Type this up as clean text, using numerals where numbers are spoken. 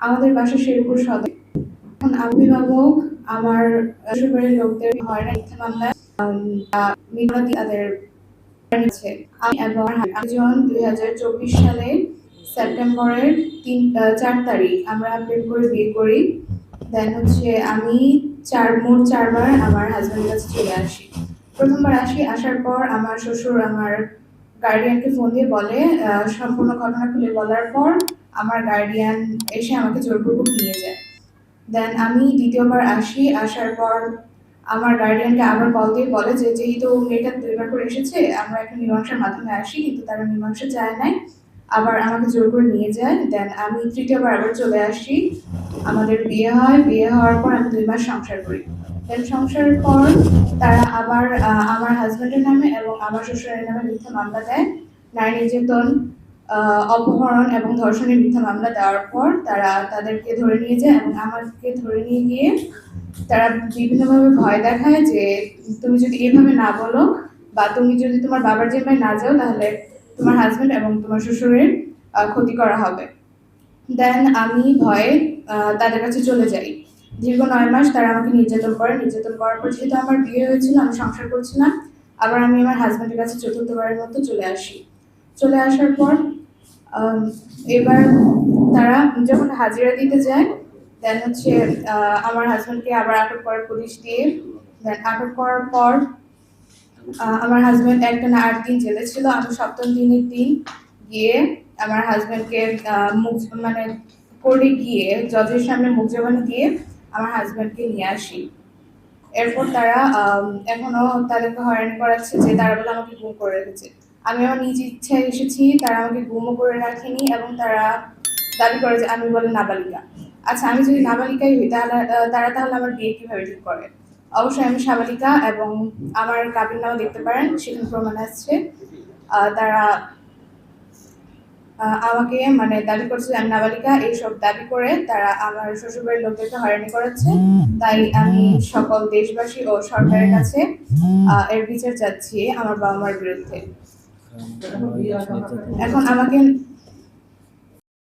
আমাদের বাসা শেরপুর সদর। এখন অভিভাবক আমার শ্বশুরবাড়ির লোকদের হয়রানি মিথ্যা মামলায় তাদের আছে। আমি এবং একজন 2024 সালের সেপ্টেম্বরের 4 তারিখ আমরা প্রেম করে বিয়ে করি। দেন হচ্ছে আমি মোট 4 বার আমার হাজবেন্ডের কাছে চলে আসি। প্রথমবার আসার পর আমার শ্বশুর আমার গার্ডিয়ানকে ফোন দিয়ে বলে, সম্পূর্ণ ঘটনা খুলে বলার পর আমার গার্ডিয়ান এসে আমাকে জোরপূর্বক নিয়ে যায়। দেন আমি দ্বিতীয়বার আসার পর আমার গার্ডিয়ানকে আবার কল দিয়ে বলে যে যেহেতু মেয়েটা 2 বার করে এসেছে, আমরা একটা মীমাংসার মাধ্যমে আসি, কিন্তু তারা মীমাংসা চায় নাই, আবার আমাকে জোর করে নিয়ে যায়। দেন আমি তৃতীয়বার আবার চলে আসি, আমাদের বিয়ে হয়। বিয়ে হওয়ার পর আমি 2 মাস সংসার করি। দেন সংসারের পর তারা আবার আমার হাজবেন্ডের নামে এবং আমার শ্বশুরের নামে মিথ্যা মামলা দেয়। নারী নির্যাতন, অপহরণ এবং ধর্ষণের মিথ্যা মামলা দেওয়ার পর তারা তাদেরকে ধরে নিয়ে যায় এবং আমাকে ধরে নিয়ে গিয়ে তারা বিভিন্নভাবে ভয় দেখায় যে তুমি যদি এভাবে না বলো বা তুমি যদি তোমার বাবার জিম্মায় না যাও, তাহলে তোমার হাজবেন্ড এবং তোমার শ্বশুরের ক্ষতি করা হবে। দেন আমি ভয়ে তাদের কাছে চলে যাই। দীর্ঘ 9 মাস তারা আমাকে নির্যাতন করে। নির্যাতন করার পর যেহেতু আমার বিয়ে হয়েছিল, আমি সংসার করছিলাম, আবার আমি আমার হাজবেন্ডের কাছে চতুর্থবারের মতো চলে আসি। চলে আসার পর এবার তারা যখন হাজিরা দিতে যায়, দেন হচ্ছে আমার হাজবেন্ডকে আবার আটক করে পুলিশ দিয়ে। দেন আটক করার পর আমার হাজবেন্ড একটানা 8 দিন জেলে ছিল। আমি 7ম দিনের দিন গিয়ে আমার হাজবেন্ডকে মানে কোর্টে গিয়ে জজের সামনে মুখ জবানি দিয়ে আমার হাজবেন্ডকে নিয়ে আসি। এরপর তারা এখনো তাদেরকে হয়রানি করাচ্ছে যে তারা বলে আমাকে গুম করে রেখেছে। আমি আমার নিজ ইচ্ছায় এসেছি, তারা আমাকে গুমও করে রাখেনি এবং তারা দাবি করে যে আমি বলে নাবালিকা। আচ্ছা, আমি যদি নাবালিকাই হই তাহলে তারা আমার বিয়ে কিভাবে ঠিক করে? অবশ্যই আমি সাবালিকা এবং আমার কাবিননামা দেখতে পারেন, সেখানে প্রমাণ আসছে। তারা আমাকে মানে দাবি করছে যে আমি নাবালিকা। এইসব দাবি করে তারা আমার শ্বশুরবাড়ির লোকদেরকে হয়রানি করাচ্ছে। তাই আমি সকল দেশবাসী ও সরকারের কাছে এর বিচার চাচ্ছি আমার বাবা মার বিরুদ্ধে। এখন আমাকে